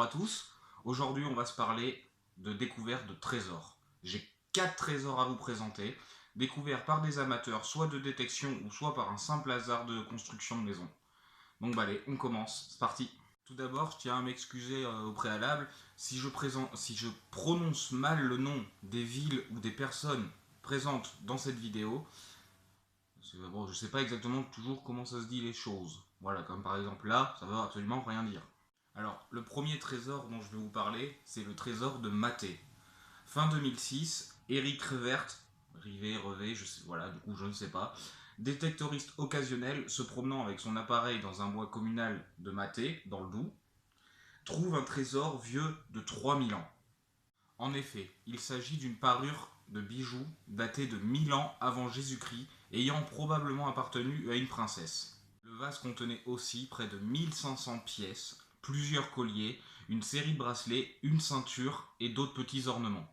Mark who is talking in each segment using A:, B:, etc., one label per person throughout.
A: à tous, aujourd'hui on va se parler de découverte de trésors. J'ai 4 trésors à vous présenter, découverts par des amateurs, soit de détection ou soit par un simple hasard de construction de maison. Donc bah allez, on commence, c'est parti. Tout d'abord, je tiens à m'excuser au préalable si je prononce mal le nom des villes ou des personnes présentes dans cette vidéo. Bon, je sais pas exactement toujours comment ça se dit les choses. Voilà, comme par exemple là, ça veut absolument rien dire. Alors, le premier trésor dont je vais vous parler, c'est le trésor de Maté. Fin 2006, Eric Revé, voilà, du coup je ne sais pas, détectoriste occasionnel se promenant avec son appareil dans un bois communal de Maté, dans le Doubs, trouve un trésor vieux de 3000 ans. En effet, il s'agit d'une parure de bijoux datée de 1000 ans avant Jésus-Christ, ayant probablement appartenu à une princesse. Le vase contenait aussi près de 1500 pièces, plusieurs colliers, une série de bracelets, une ceinture et d'autres petits ornements.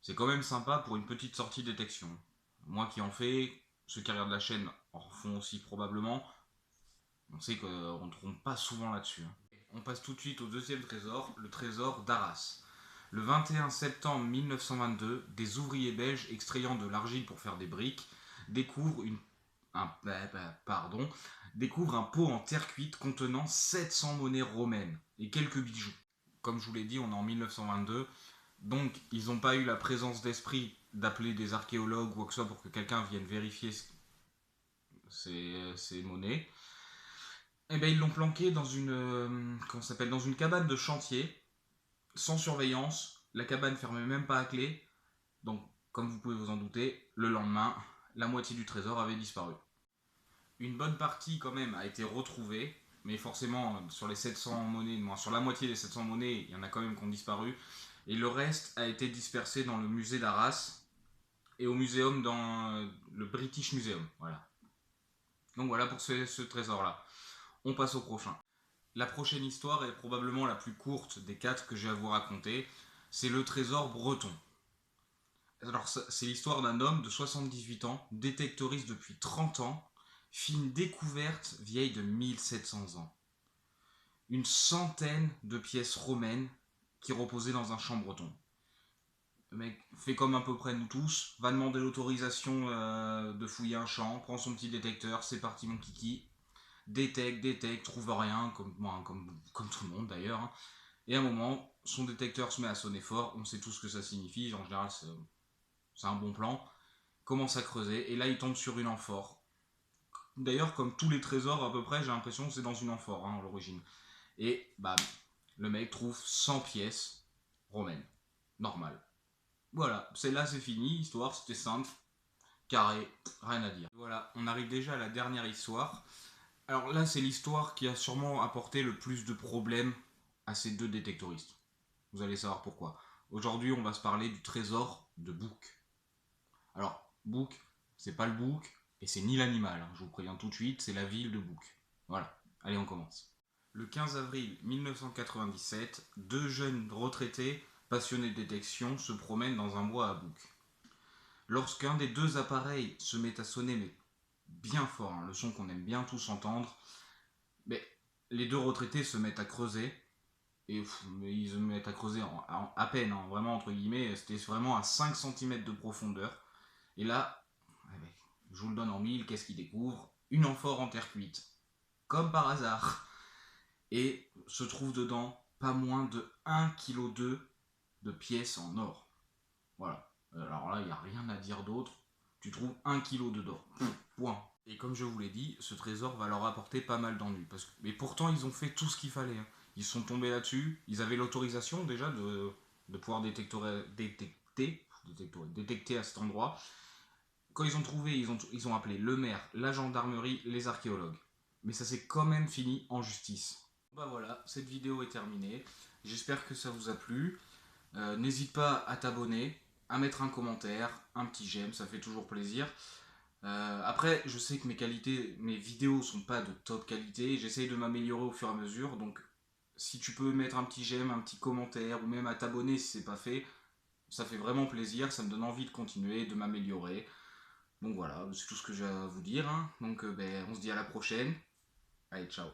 A: C'est quand même sympa pour une petite sortie détection. Moi qui en fais, ceux qui regardent la chaîne en font aussi probablement. On sait qu'on ne trompe pas souvent là-dessus. On passe tout de suite au deuxième trésor, le trésor d'Arras. Le 21 septembre 1922, des ouvriers belges extrayant de l'argile pour faire des briques découvrent un pot en terre cuite contenant 700 monnaies romaines et quelques bijoux. Comme je vous l'ai dit, on est en 1922, donc ils n'ont pas eu la présence d'esprit d'appeler des archéologues ou quoi que ce soit pour que quelqu'un vienne vérifier ces monnaies. Et bien ils l'ont planqué dans dans une cabane de chantier, sans surveillance. La cabane fermait même pas à clé. Donc, comme vous pouvez vous en douter, le lendemain, la moitié du trésor avait disparu. Une bonne partie quand même a été retrouvée, mais forcément sur les 700 monnaies, sur la moitié des 700 monnaies, il y en a quand même qui ont disparu. Et le reste a été dispersé dans le musée d'Arras et au muséum dans le British Museum. Voilà. Donc voilà pour ce trésor-là. On passe au prochain. La prochaine histoire est probablement la plus courte des 4 que j'ai à vous raconter. C'est le trésor breton. Alors c'est l'histoire d'un homme de 78 ans, détectoriste depuis 30 ans, fit une découverte vieille de 1700 ans. Une centaine de pièces romaines qui reposaient dans un champ breton. Le mec fait comme à peu près nous tous, va demander l'autorisation de fouiller un champ, prend son petit détecteur, c'est parti mon kiki, détecte, trouve rien, comme tout le monde d'ailleurs. Hein. Et à un moment, son détecteur se met à sonner fort, on sait tout ce que ça signifie, en général c'est un bon plan, commence à creuser, et là il tombe sur une amphore. D'ailleurs, comme tous les trésors à peu près, j'ai l'impression que c'est dans une amphore, à l'origine. Et bam, le mec trouve 100 pièces romaines, normales. Voilà, celle-là c'est fini, histoire, c'était simple, carré, rien à dire. Voilà, on arrive déjà à la dernière histoire. Alors là, c'est l'histoire qui a sûrement apporté le plus de problèmes à ces 2 détectoristes. Vous allez savoir pourquoi. Aujourd'hui, on va se parler du trésor de Bouc. Alors, Bouc, c'est pas le bouc, et c'est ni l'animal, hein, je vous préviens tout de suite, c'est la ville de Bouc. Voilà, allez on commence. Le 15 avril 1997, 2 jeunes retraités, passionnés de détection, se promènent dans un bois à Bouc. Lorsqu'un des 2 appareils se met à sonner, mais bien fort, hein, le son qu'on aime bien tous entendre, mais les 2 retraités se mettent à creuser, et ils se mettent à creuser à peine, hein, vraiment entre guillemets, c'était vraiment à 5 cm de profondeur. Et là, je vous le donne en mille, qu'est-ce qu'ils découvrent? Une amphore en terre cuite. Comme par hasard. Et se trouve dedans pas moins de 1,2 kg de pièces en or. Voilà. Alors là, il n'y a rien à dire d'autre. Tu trouves 1 kg de d'or. Point. Et comme je vous l'ai dit, ce trésor va leur apporter pas mal d'ennuis. Mais pourtant, ils ont fait tout ce qu'il fallait. Hein. Ils sont tombés là-dessus. Ils avaient l'autorisation déjà de pouvoir détecter à cet endroit. Quand ils ont trouvé, ils ont appelé le maire, la gendarmerie, les archéologues. Mais ça s'est quand même fini en justice. Bah voilà, cette vidéo est terminée. J'espère que ça vous a plu. N'hésite pas à t'abonner, à mettre un commentaire, un petit j'aime, ça fait toujours plaisir. Après, je sais que mes vidéos sont pas de top qualité. J'essaye de m'améliorer au fur et à mesure. Donc, si tu peux mettre un petit j'aime, un petit commentaire, ou même à t'abonner si c'est pas fait, ça fait vraiment plaisir. Ça me donne envie de continuer, de m'améliorer. Donc voilà, c'est tout ce que j'ai à vous dire. Hein. Donc on se dit à la prochaine. Allez, ciao.